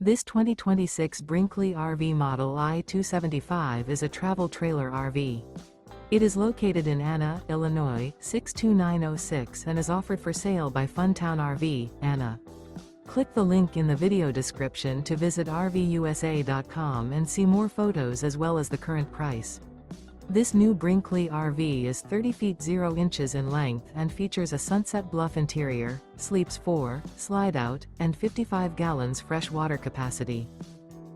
This 2026 Brinkley RV Model I 275 is a travel trailer RV. It is located in Anna, Illinois, 62906 and is offered for sale by Funtown RV, Anna. Click the link in the video description to visit RVUSA.com and see more photos as well as the current price. This new Brinkley RV is 30 feet 0 inches in length and features a Sunset Bluff interior, sleeps 4, Slideout, and 55 gallons fresh water capacity.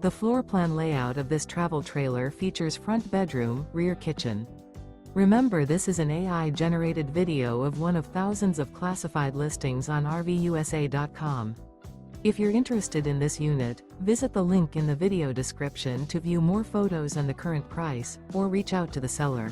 The floor plan layout of this travel trailer features front bedroom, rear kitchen. Remember, this is an AI-generated video of one of thousands of classified listings on RVUSA.com. If you're interested in this unit, visit the link in the video description to view more photos and the current price, or reach out to the seller.